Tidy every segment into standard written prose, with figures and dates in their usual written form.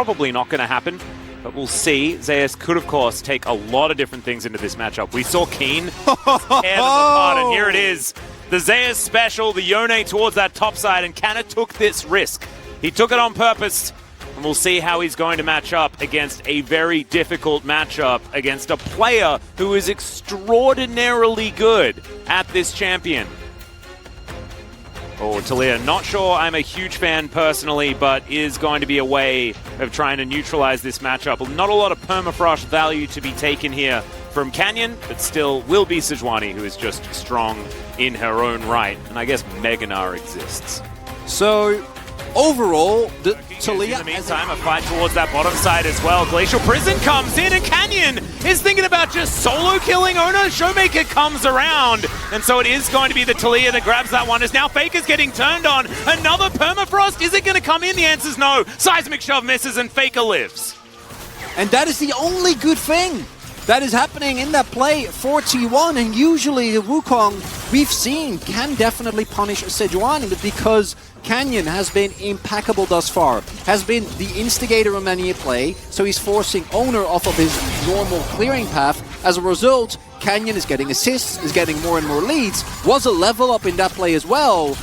Probably not going to happen, but we'll see. Zeus could, of course, take a lot of different things into this matchup. We saw Keen tear them apart, and here it is. The Zeus special, the Yone towards that top side, and Kanna took this risk. He took it on purpose, and we'll see how he's going to match up against a very difficult matchup against a player who is extraordinarily good at this champion. Oh, Talia, not sure I'm a huge fan personally, but is going to be a way of trying to neutralize this matchup. Not a lot of permafrost value to be taken here from Canyon, but still will be Sejuani, who is just strong in her own right. And I guess Meganar exists. So, overall, Talia... In the meantime, a fight towards that bottom side as well. Glacial Prison comes in, and Canyon is thinking about just solo killing Ona. Showmaker comes around, and so it is going to be the Talia that grabs that one, as now Faker's getting turned on. Another permafrost, is it going to come in? The answer's no. Seismic Shove misses, and Faker lives. And that is the only good thing that is happening in that play for T1, and usually the Wukong we've seen can definitely punish Sejuani, but because Canyon has been impeccable thus far, has been the instigator of many a play, so he's forcing Owner off of his normal clearing path. As a result, Canyon is getting assists, is getting more and more leads, was a level up in that play as well,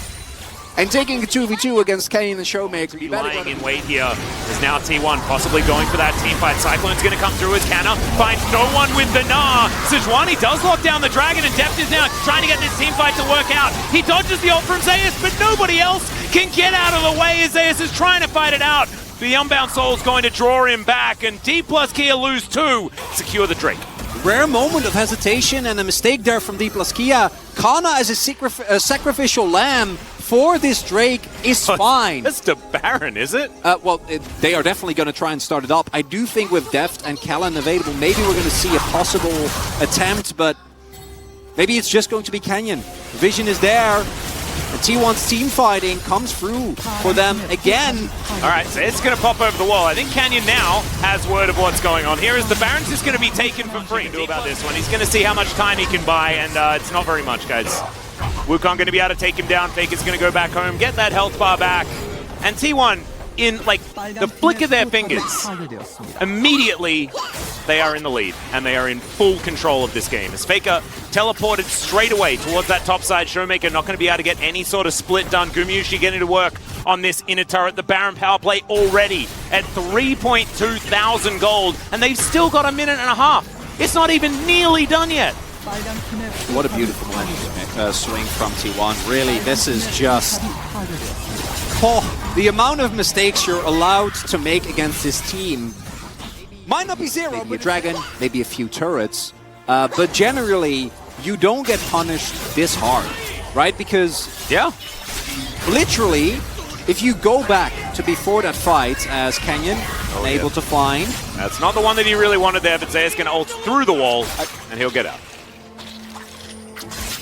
and taking a 2v2 against Canyon and Showmaker. Lying in wait here is now T1 possibly going for that team fight. Cyclone's going to come through as Kanna finds no one with the Gnar. Sejuani does lock down the Dragon, and Deft is now trying to get this team fight to work out. He dodges the ult from Zeus, but nobody else can get out of the way as Zeus is trying to fight it out. The Unbound Soul's going to draw him back, and D plus Kia lose 2, secure the Drake. Rare moment of hesitation and a mistake there from D plus Kia. Kanna as a sacrificial lamb for this Drake is fine. That's the Baron, is it? They are definitely going to try and start it up. I do think with Deft and Callan available, maybe we're going to see a possible attempt, but maybe it's just going to be Canyon. Vision is there. And T1's team fighting comes through for them again. All right, so it's going to pop over the wall. I think Canyon now has word of what's going on here, as the Baron's just going to be taken for free. Do about this one. He's going to see how much time he can buy, and it's not very much, guys. Wukong going to be able to take him down. Faker's going to go back home, get that health bar back. And T1, in like the flick of their fingers, immediately they are in the lead, and they are in full control of this game. As Faker teleported straight away towards that top side, Showmaker not going to be able to get any sort of split done. Gumayushi getting to work on this inner turret. The Baron power play already at 3.2 thousand gold, and they've still got a minute and a half. It's not even nearly done yet. What a beautiful swing from T1. Really, this is just... Oh, the amount of mistakes you're allowed to make against this team might not be zero. Maybe a dragon, maybe a few turrets, but generally, you don't get punished this hard, right? Because, yeah, literally, if you go back to before that fight as Canyon, able to find... That's not the one that he really wanted there, but Zeus going to ult through the wall, and he'll get out.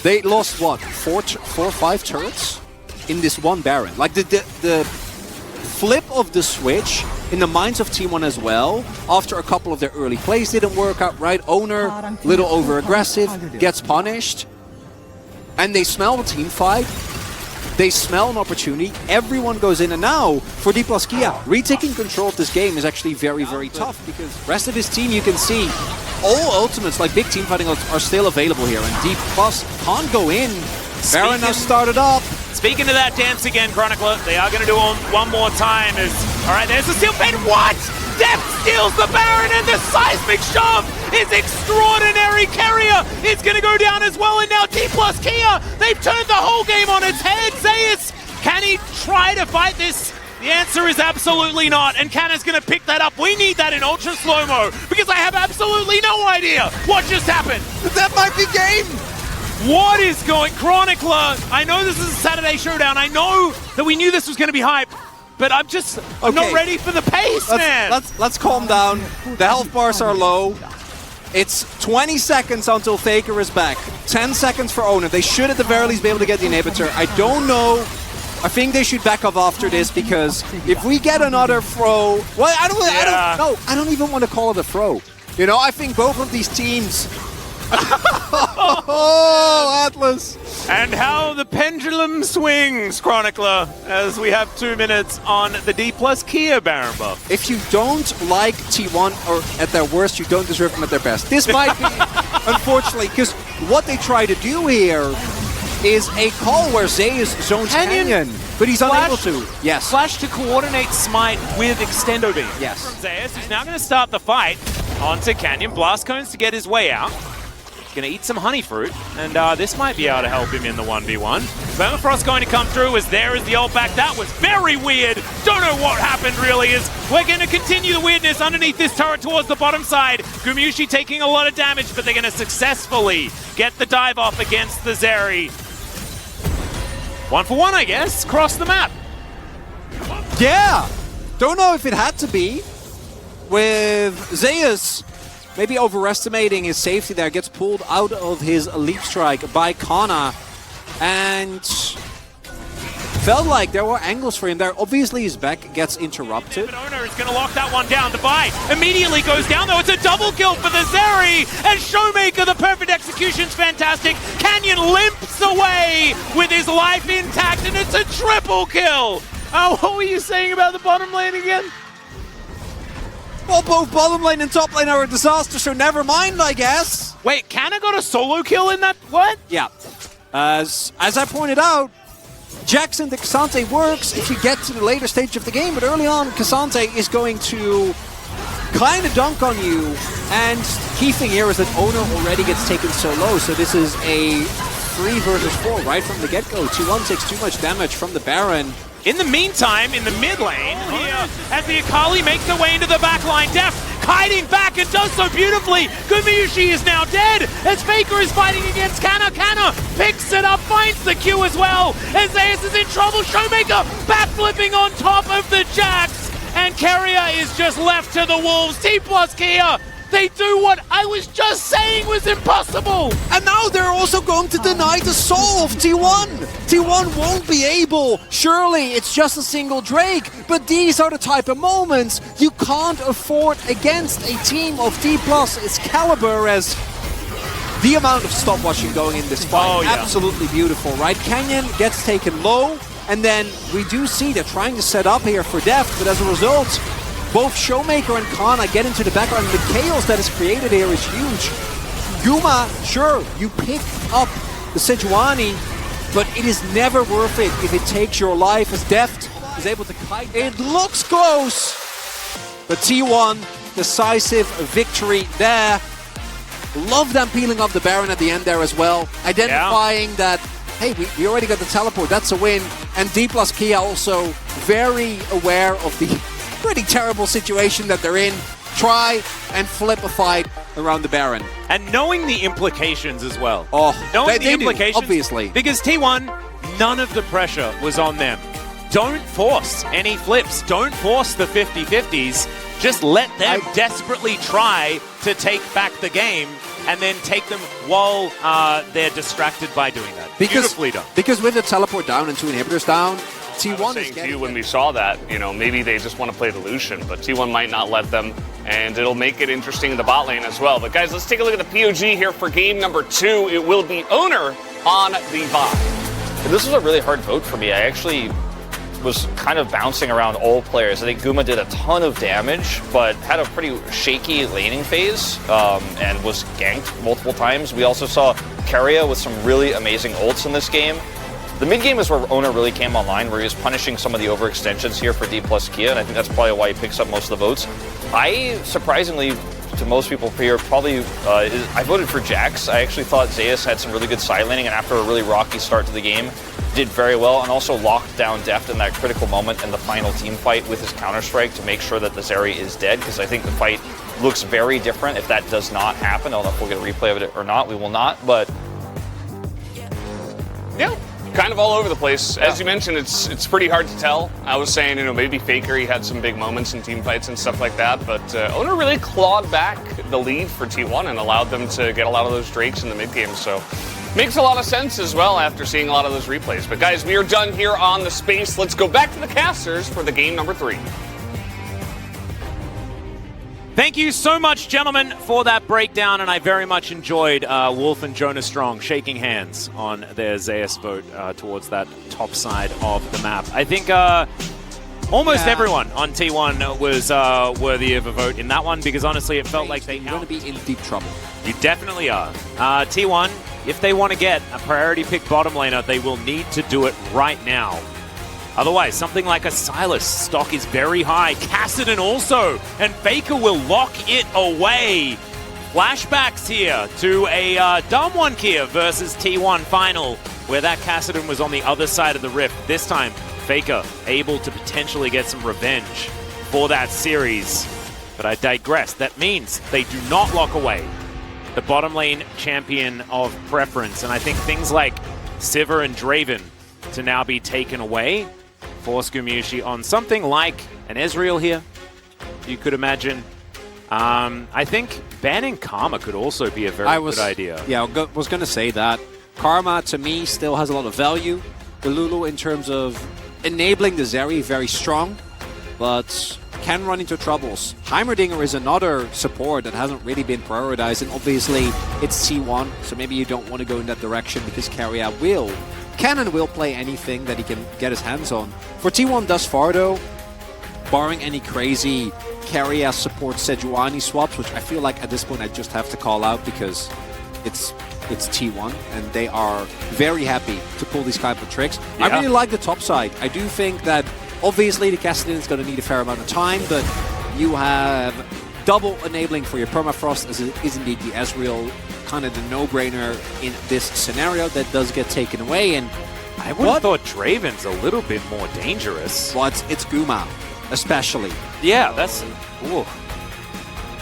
They lost, what, four or five turrets in this one Baron? Like, the flip of the switch in the minds of T1 as well, after a couple of their early plays didn't work out right. Owner, little over-aggressive, gets punished, and they smell the team fight. They smell an opportunity. Everyone goes in, and now, for D plus Kia, retaking control of this game is actually very, very tough, because the rest of his team, you can see, all ultimates, like big team fighting, are still available here, and D plus can't go in. Baron now started up. Speaking of that dance again, Chronicler, they are going to do it one more time. All right, there's the steel fade. What? Deft steals the Baron, and the Seismic Shove is extraordinary. Carrier is going to go down as well, and now D plus Kia, they've turned the whole game on its head. Zeus, can he try to fight this? The answer is absolutely not, and Kanna's going to pick that up. We need that in ultra slow-mo, because I have absolutely no idea what just happened. That might be game. What is going... Chronicler, I know this is a Saturday Showdown. I know that we knew this was going to be hype, but I'm not ready for the pace, man. Let's calm down. The health bars are low. It's 20 seconds until Faker is back. 10 seconds for Owner. They should at the very least be able to get the inhibitor. I don't know. I think they should back off after this, because if we get another throw... Well, I don't even want to call it a throw. You know, I think both of these teams Oh, Atlas! And how the pendulum swings, Chronicler, as we have 2 minutes on the D+ Kia Baron buff. If you don't like T1, or at their worst, you don't deserve them at their best. This might be, unfortunately, because what they try to do here is a call where Zeus zones Canyon, but he's unable to. Yes. Flash to coordinate Smite with Extendo Beam. Yes. From Zeus, who's now going to start the fight onto Canyon. Blast Cones to get his way out. Going to eat some honey fruit, and this might be able to help him in the 1v1. Permafrost going to come through as there is the ult back. That was very weird. Don't know what happened really. Is we're going to continue the weirdness underneath this turret towards the bottom side. Gumayusi taking a lot of damage, but they're going to successfully get the dive off against the Zeri. 1 for 1, I guess. Cross the map. Yeah! Don't know if it had to be. With Zeus maybe overestimating his safety there, gets pulled out of his leap strike by Kana, and felt like there were angles for him there. Obviously his back gets interrupted. But Owner is going to lock that one down. Dubai immediately goes down though. It's a double kill for the Zeri, and Showmaker, the perfect execution's fantastic. Canyon limps away with his life intact, and it's a triple kill. Oh, what were you saying about the bottom lane again? Well, both bottom lane and top lane are a disaster, so never mind, I guess. Wait, Kana got a solo kill in that? What? Yeah. As I pointed out, Jackson to Cassante works if you get to the later stage of the game, but early on, Cassante is going to kind of dunk on you, and key thing here is that Owner already gets taken so low, so this is a 3 versus 4 right from the get-go. T1 takes too much damage from the Baron. In the meantime, in the mid lane, here, as the Akali makes their way into the back line, Deft kiting back and does so beautifully. Gumayusi is now dead as Faker is fighting against Kana. Kana picks it up, finds the Q as well. As Zeus is in trouble, Showmaker backflipping on top of the Jax, and Carrier is just left to the wolves. T+ Kia, they do what I was just saying was impossible. And now they're also going to deny the soul of T1. T1 won't be able. Surely it's just a single Drake, but these are the type of moments you can't afford against a team of T+ its caliber, as the amount of stopwatching going in this fight. Absolutely beautiful, right? Canyon gets taken low, and then we do see they're trying to set up here for Deft, but as a result, both Showmaker and Kana get into the background. The chaos that is created here is huge. Guma, sure, you pick up the Sejuani, but it is never worth it if it takes your life, as Deft is able to kite. It looks close, but T1, decisive victory there. Love them peeling off the Baron at the end there as well, identifying that, hey, we already got the teleport, that's a win. And D+ Kia also very aware of the pretty terrible situation that they're in. Try and flip a fight around the Baron. And knowing the implications as well. Oh, knowing the implications, obviously. Because T1, none of the pressure was on them. Don't force any flips. Don't force the 50-50s. Just let them desperately try to take back the game, and then take them while they're distracted by doing that. Beautifully done. Because with the teleport down and 2 inhibitors down, T1 is to you when we saw that, you know, maybe they just want to play the Lucian, but T1 might not let them, and it'll make it interesting in the bot lane as well. But guys, let's take a look at the POG here for game number 2. It will be Owner on the bot. This was a really hard vote for me. I actually was kind of bouncing around all players. I think Guma did a ton of damage, but had a pretty shaky laning phase, and was ganked multiple times. We also saw Carrier with some really amazing ults in this game. The mid game is where Owner really came online, where he was punishing some of the overextensions here for D+ Kia, and I think that's probably why he picks up most of the votes. I, surprisingly, to most people here, probably, I voted for Jax. I actually thought Zeus had some really good side laning, and after a really rocky start to the game, did very well, and also locked down Deft in that critical moment in the final team fight with his counter-strike to make sure that the Zeri is dead, because I think the fight looks very different if that does not happen. I don't know if we'll get a replay of it or not. We will not, but... Yeah. Kind of all over the place. As you mentioned, it's pretty hard to tell. I was saying, you know, maybe Faker, he had some big moments in team fights and stuff like that, but Owner really clawed back the lead for T1 and allowed them to get a lot of those Drakes in the mid game, so makes a lot of sense as well after seeing a lot of those replays. But guys, we are done here on the space. Let's go back to the casters for the game number 3. Thank you so much, gentlemen, for that breakdown, and I very much enjoyed Wolf and Jonah Strong shaking hands on their Zeus vote towards that top side of the map. I think almost everyone on T1 was worthy of a vote in that one, because honestly it felt like they're going to be in deep trouble. You definitely are. T1, if they want to get a priority pick bottom laner, they will need to do it right now. Otherwise, something like a Silas stock is very high. Kassadin also, and Faker will lock it away. Flashbacks here to a dumb one here versus T1 final, where that Kassadin was on the other side of the rift. This time, Faker able to potentially get some revenge for that series. But I digress. That means they do not lock away the bottom lane champion of preference. And I think things like Sivir and Draven to now be taken away. Force Gumayusi on something like an Ezreal here, you could imagine. I think banning Karma could also be a very good idea. Yeah, I was going to say that. Karma, to me, still has a lot of value. The Lulu, in terms of enabling the Zeri, very strong, but can run into troubles. Heimerdinger is another support that hasn't really been prioritized, and obviously it's T1, so maybe you don't want to go in that direction because Keria can and will play anything that he can get his hands on. For T1 thus far, though, barring any crazy Keria support Sejuani swaps, which I feel like at this point I just have to call out because it's T1 and they are very happy to pull these type of tricks. Yeah. I really like the top side. I do think that obviously the Kassadin is going to need a fair amount of time, but you have double enabling for your permafrost, as it is indeed the Ezreal, kind of the no-brainer in this scenario that does get taken away. And I would have thought Draven's a little bit more dangerous. Well, it's Guma, especially. Yeah, that's... Ooh.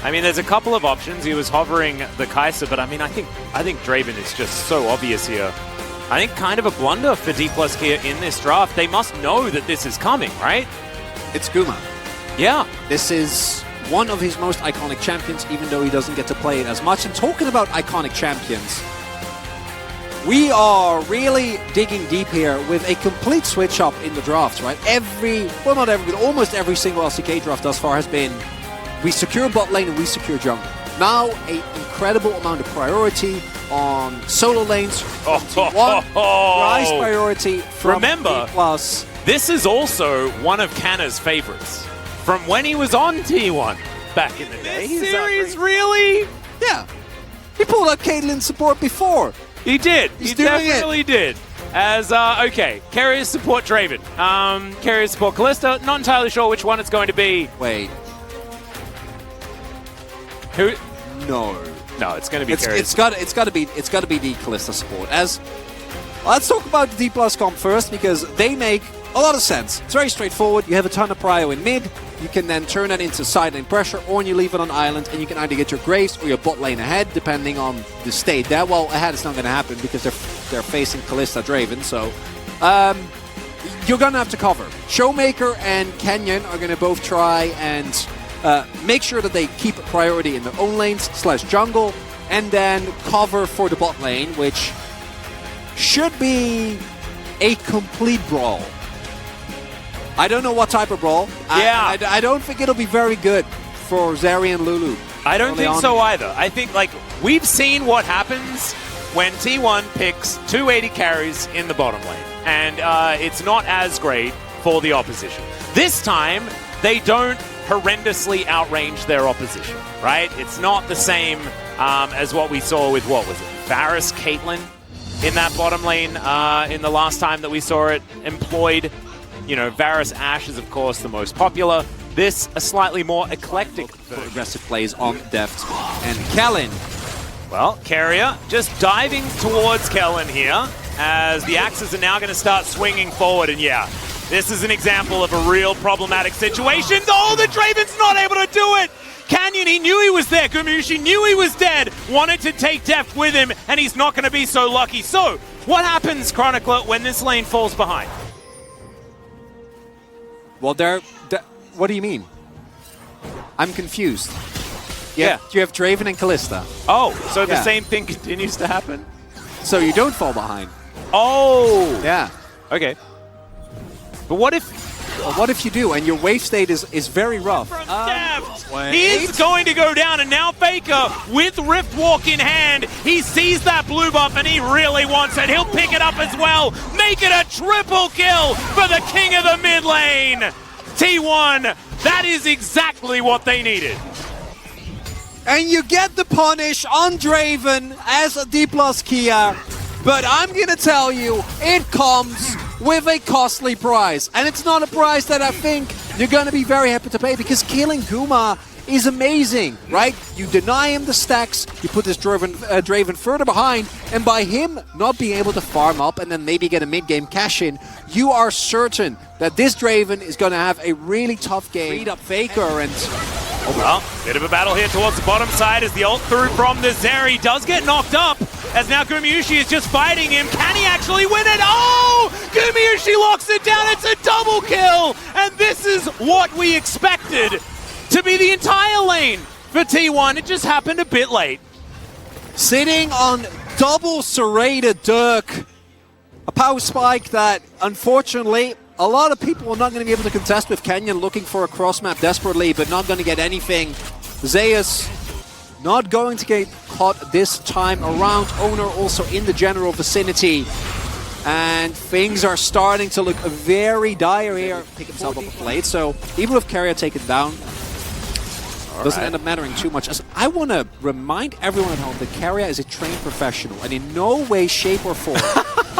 I mean, there's a couple of options. He was hovering the Kai'Sa, but I mean, I think Draven is just so obvious here. I think kind of a blunder for D+ here in this draft. They must know that this is coming, right? It's Guma. Yeah. This is one of his most iconic champions, even though he doesn't get to play it as much. And talking about iconic champions, we are really digging deep here with a complete switch up in the drafts, right? Not every, but almost every single LCK draft thus far has been, we secure bot lane and we secure jungle. Now, an incredible amount of priority on solo lanes from T1. Rise priority from Remember, D+. This is also one of Canna's favorites from when he was on T1 back in the day. This series, really? Yeah. He pulled out Caitlyn's support before. He did. He definitely did. As, okay, Carrier support Draven. Carrier support Kalista. Not entirely sure which one it's going to be. Wait. Who? No, it's going to be Carrier. It's got to be the Kalista support. Let's talk about the D+ comp first, because they make a lot of sense. It's very straightforward. You have a ton of prio in mid. You can then turn that into side lane pressure, or you leave it on island, and you can either get your Graves or your bot lane ahead, depending on the state there. Well, ahead is not going to happen because they're facing Kalista Draven, so you're going to have to cover. Showmaker and Kenyon are going to both try and make sure that they keep priority in their own lanes / jungle, and then cover for the bot lane, which should be a complete brawl. I don't know what type of brawl. Yeah. I don't think it'll be very good for Zeri and Lulu. I don't think so either. I think, like, we've seen what happens when T1 picks 280 carries in the bottom lane, and it's not as great for the opposition. This time, they don't horrendously outrange their opposition, right? It's not the same as what we saw with, what was it, Varus, Caitlyn in that bottom lane in the last time that we saw it employed. You know, Varus Ashe is, of course, the most popular. This, a slightly more eclectic aggressive plays on Deft and Kellen. Well, Keria just diving towards Kellen here, as the axes are now going to start swinging forward. And yeah, this is an example of a real problematic situation. Oh, the Draven's not able to do it! Canyon, he knew he was there. Gumayusi knew he was dead, wanted to take Deft with him, and he's not going to be so lucky. So, what happens, Chronicler, when this lane falls behind? Well, what do you mean? I'm confused. Yeah. You have Draven and Kalista. Oh, so the same thing continues to happen? So you don't fall behind. Oh! Yeah. Okay. But what if But what if you do, and your wave state is very rough? From Deft. He is going to go down, and now Faker, with Rift Walk in hand, he sees that blue buff, and he really wants it. He'll pick it up as well. Make it a triple kill for the king of the mid lane. T1, that is exactly what they needed. And you get the punish on Draven as a D+ Kia. But I'm going to tell you, it comes with a costly price. And it's not a price that I think you're going to be very happy to pay, because killing Guma is amazing, right? You deny him the stacks, you put this Draven further behind, and by him not being able to farm up and then maybe get a mid-game cash-in, you are certain that this Draven is going to have a really tough game. Beat up Faker and... Oh, well, bit of a battle here towards the bottom side as the ult through from the Zeri does get knocked up, as now Gumayusi is just fighting him. Can he actually win it? Oh! Gumayusi locks it down. It's a double kill! And this is what we expected to be the entire lane for T1. It just happened a bit late. Sitting on double serrated Dirk. A power spike that, unfortunately, a lot of people are not going to be able to contest with Kenyon looking for a cross map desperately, but not going to get anything. Zeus not going to get caught this time around. Owner also in the general vicinity. And things are starting to look very dire here. Pick himself up a plate, so even with Carrier taken down, doesn't end up mattering too much. As I want to remind everyone at home that Carrier is a trained professional, and in no way, shape, or form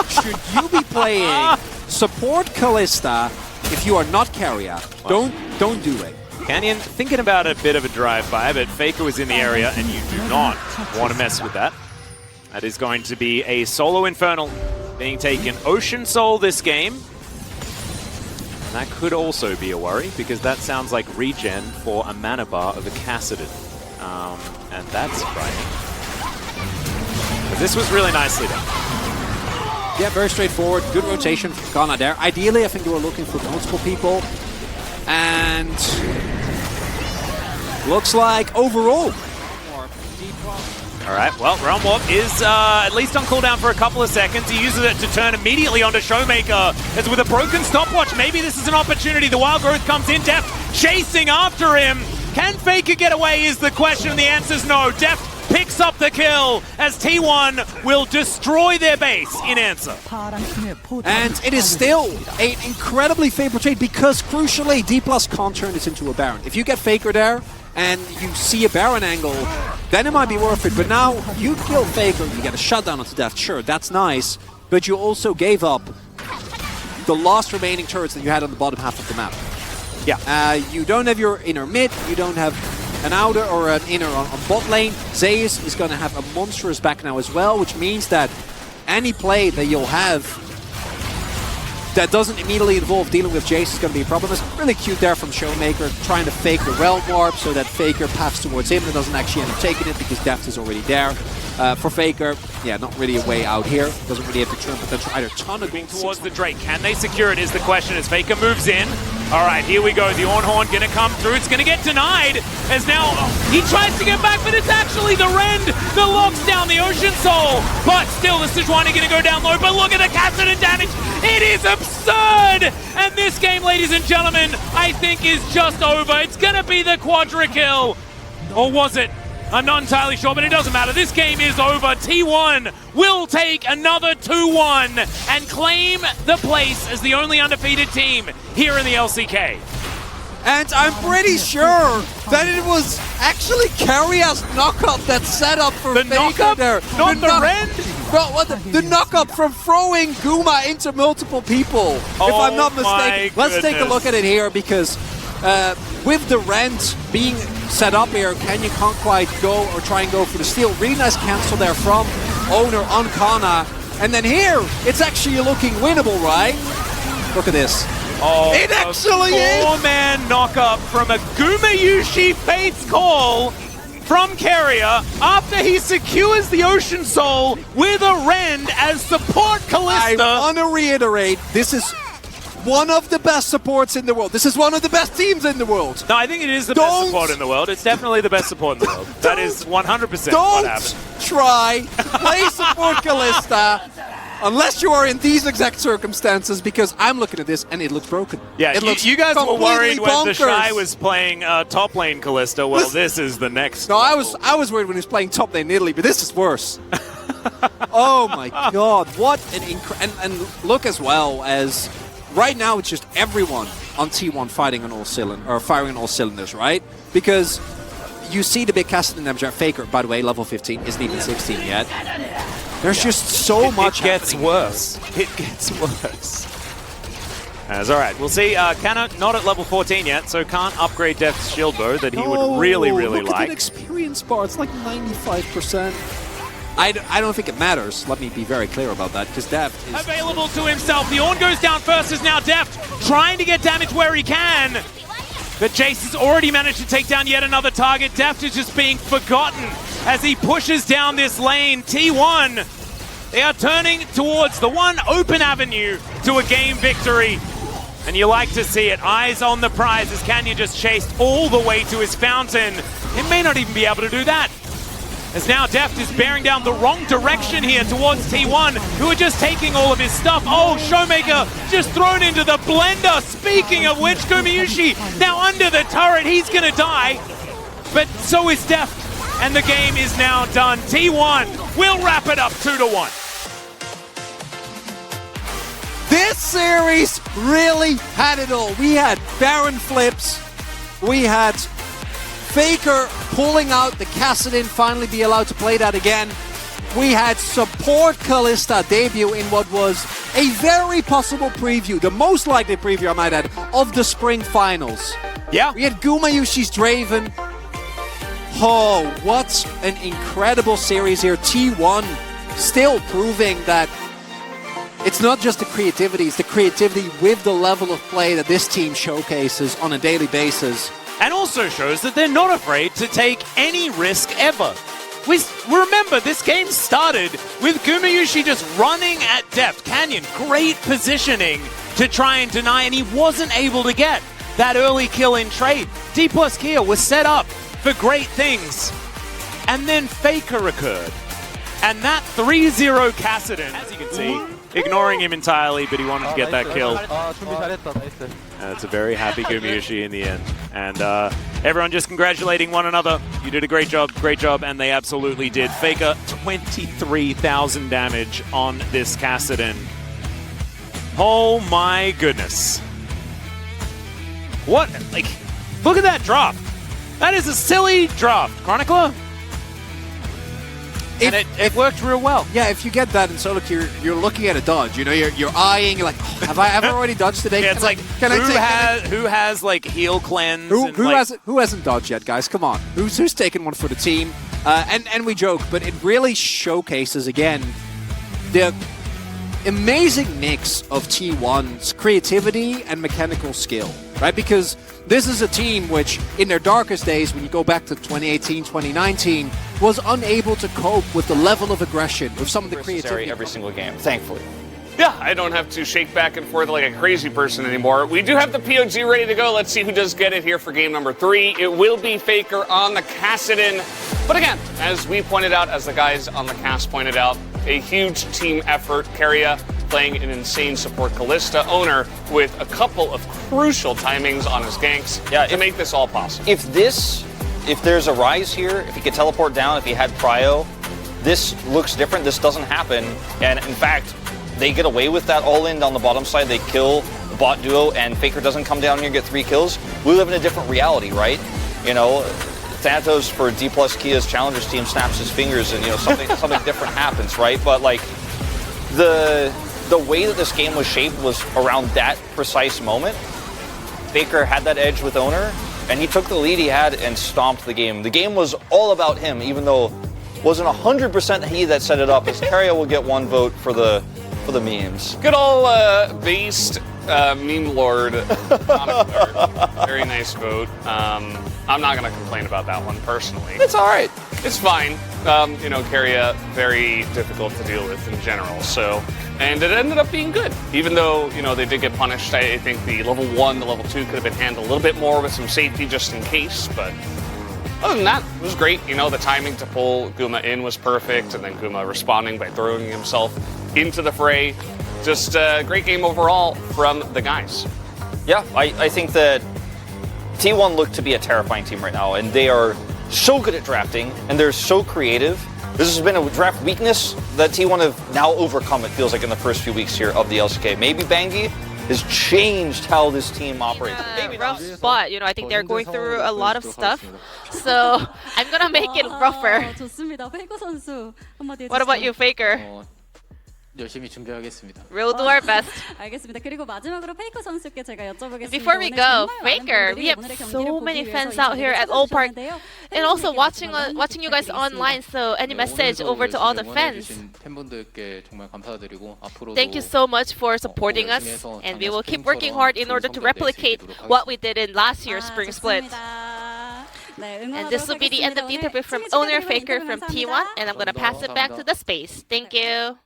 should you be playing support Kalista if you are not Carrier. Don't do it. Canyon thinking about a bit of a drive-by, but Faker was in the area, and you do not want to mess with that. That is going to be a solo Infernal being taken. Ocean Soul this game. And that could also be a worry, because that sounds like regen for a mana bar of a Kassadin. And that's frightening. But this was really nicely done. Yeah, very straightforward. Good rotation from Ghana there. Ideally, I think they were looking for multiple people. And looks like overall. All right, well, Realm Warp is at least on cooldown for a couple of seconds. He uses it to turn immediately onto Showmaker. As with a broken stopwatch, maybe this is an opportunity. The Wild Growth comes in, Deft chasing after him. Can Faker get away is the question. The answer is no. Deft picks up the kill as T1 will destroy their base in answer. And it is still an incredibly favorable trade, because crucially, D+ can't turn this into a Baron. If you get Faker there and you see a Baron angle, then it might be worth it. But now you kill Faker, you get a shutdown onto Death. Sure, that's nice, but you also gave up the last remaining turrets that you had on the bottom half of the map. Yeah. You don't have your inner mid, you don't have an outer or an inner on bot lane. Zeus is going to have a monstrous back now as well, which means that any play that you'll have that doesn't immediately involve dealing with Jace is going to be a problem. It's really cute there from Showmaker, trying to fake the Realm Warp so that Faker paths towards him and doesn't actually end up taking it because Deft is already there. For Faker, yeah, not really a way out here. Doesn't really have the turn potential either. Ton of moving towards the Drake. Can they secure it is the question as Faker moves in. All right, here we go. The Ornhorn going to come through. It's going to get denied as now he tries to get back, but it's actually the Rend that locks down the Ocean Soul. But still, the Sejuani going to go down low. But look at the Kassadin damage. It is absurd. And this game, ladies and gentlemen, I think is just over. It's going to be the Quadra kill. Or was it? I'm not entirely sure, but it doesn't matter. This game is over. T1 will take another 2-1 and claim the place as the only undefeated team here in the LCK. And I'm pretty sure that it was actually Carrier's knock-up that set up for the Faker knock-up? there. Not the Rend? Bro, what the knock-up from throwing Guma into multiple people, if I'm not mistaken. Let's take a look at it here, because with the Rend being set up here, Kenyon can't quite go or try and go for the steal. Really nice cancel there from Owner on Kana. And then here, it's actually looking winnable, right? Look at this. Oh, it actually is! Four-man knock-up from a Gumayusi Fate's Call from Carrier after he secures the Ocean Soul with a Rend as support Kalista. I want to reiterate, this is one of the best supports in the world. This is one of the best teams in the world. No, I think it is the best support in the world. It's definitely the best support in the world. That is 100% what happened. Don't try to play support Kalista Unless you are in these exact circumstances, because I'm looking at this and it looks broken. Yeah, it looks you guys were worried when the bonkers. Shy was playing top lane Kalista. Well, this is the next. No, I was worried when he was playing top lane Italy, but this is worse. Oh my god, what an and look as well as right now it's just everyone on T1 firing on all cylinders, right? Because you see the big Cassidy damage. Faker, by the way, level 15, isn't even 16 yet. There's just so much. It gets worse. It gets worse. As all right, we'll see. Canna not at level 14 yet, so can't upgrade Deft's shield bow that he would really look like. At that experience bar, it's like 95%. I don't think it matters. Let me be very clear about that, because Deft is available to himself. The Ornn goes down first as now Deft trying to get damage where he can. But Jace has already managed to take down yet another target. Deft is just being forgotten as he pushes down this lane. T1, they are turning towards the one open avenue to a game victory. And you like to see it. Eyes on the prize as Canyon just chased all the way to his fountain. He may not even be able to do that. As now Deft is bearing down the wrong direction here towards T1, who are just taking all of his stuff. Oh, Showmaker just thrown into the blender. Speaking of which, Gumayusi now under the turret. He's going to die, but so is Deft. And the game is now done. T1 will wrap it up 2-1. This series really had it all. We had Baron flips, we had Faker pulling out the Kassadin, finally be allowed to play that again. We had support Kalista debut in what was a very possible preview, the most likely preview I might add, of the spring finals. Yeah. We had Gumayusi's Draven. Oh, what an incredible series here. T1 still proving that it's not just the creativity, it's the creativity with the level of play that this team showcases on a daily basis. And also shows that they're not afraid to take any risk ever. We remember, this game started with Gumayusi just running at depth. Canyon, great positioning to try and deny, and he wasn't able to get that early kill in trade. D plus Kia was set up for great things. And then Faker occurred. And that 3-0 Kassadin, as you can see, ignoring him entirely, but he wanted to get that kill. It's a very happy Gumayusi in the end. And everyone just congratulating one another. You did a great job, and they absolutely did. Faker, 23,000 damage on this Kassadin. Oh my goodness. What? Like, look at that draft. That is a silly draft. Chronicler? And it worked real well. Yeah, if you get that in solo queue, you're looking at a dodge. You know, you're eyeing. You're like, oh, have I ever already dodged today? Yeah, it's like who has like heal cleanse? Who hasn't dodged yet, guys? Come on, who's taken one for the team? And we joke, but it really showcases again the amazing mix of T1's creativity and mechanical skill, right? Because this is a team which, in their darkest days, when you go back to 2018, 2019, was unable to cope with the level of aggression, with some of the creativity. Every single game, thankfully. Yeah, I don't have to shake back and forth like a crazy person anymore. We do have the POG ready to go. Let's see who does get it here for game number 3. It will be Faker on the Kassadin. But again, as we pointed out, as the guys on the cast pointed out, a huge team effort. Keria playing an insane support Kalista, Owner with a couple of crucial timings on his ganks to make this all possible. If there's a Rise here, if he could teleport down, if he had Prio, this looks different. This doesn't happen. And in fact, they get away with that all-in on the bottom side. They kill the bot duo, and Faker doesn't come down here and get 3 kills. We live in a different reality, right? You know, Thanatos for D plus Kia's Challengers team snaps his fingers, and you know something different happens, right? But like the way that this game was shaped was around that precise moment. Faker had that edge with Owner, and he took the lead he had and stomped the game. The game was all about him, even though it wasn't 100% he that set it up. As Keria will get 1 vote for the memes. Good old based meme lord. Very nice vote. I'm not going to complain about that one personally. It's all right. It's fine. You know, Keria, very difficult to deal with in general. So, and it ended up being good. Even though, you know, they did get punished. I think the level 1, the level 2 could have been handled a little bit more with some safety just in case. But other than that, it was great. You know, the timing to pull Guma in was perfect. And then Guma responding by throwing himself into the fray. Just a great game overall from the guys. Yeah, I think that T1 look to be a terrifying team right now, and they are so good at drafting, and they're so creative. This has been a draft weakness that T1 have now overcome, it feels like, in the first few weeks here of the LCK. Maybe Bangi has changed how this team operates. Maybe rough spot. You know, I think they're going through a lot of stuff. So I'm gonna make it rougher. 좋습니다. 페이커 선수 한마디 What about you, Faker? 열심히 준비하겠습니다. We'll do our best. 알겠습니다. 그리고 마지막으로 페이커 선수께 제가 여쭤보겠습니다. Before we go, Faker, we have so many fans out here at Old Park, and also watching you guys online. So any message over to all the fans? 팬분들께 정말 감사드리고 앞으로도 Thank you so much for supporting us, and we will keep working hard in order to replicate what we did in last year's spring split. And this will be the end of the interview from owner Faker from T1, and I'm gonna pass it back to the space. Thank you.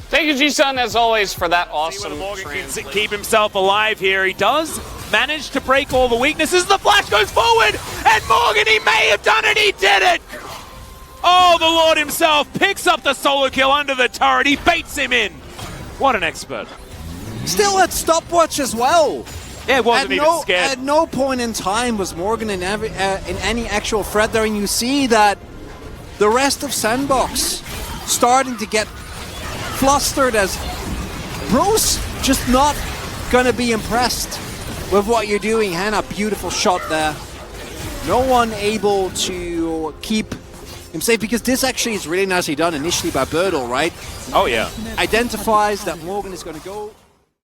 Thank you, G-Sun, as always, for that See awesome whether Morgan can translation. keep himself alive here. He does manage to break all the weaknesses. The flash goes forward, and Morgan, he may have done it. He did it. Oh, the Lord himself picks up the solo kill under the turret. He baits him in. What an expert. Still at stopwatch as well. Yeah, it wasn't even scared. At no point in time was Morgan in any actual threat there, and you see that the rest of Sandbox starting to get flustered as bro's just not gonna be impressed with what you're doing. Hannah, beautiful shot there. No one able to keep him safe, because this actually is really nicely done initially by Birdle, right? Oh, yeah. Identifies that Morgan is gonna go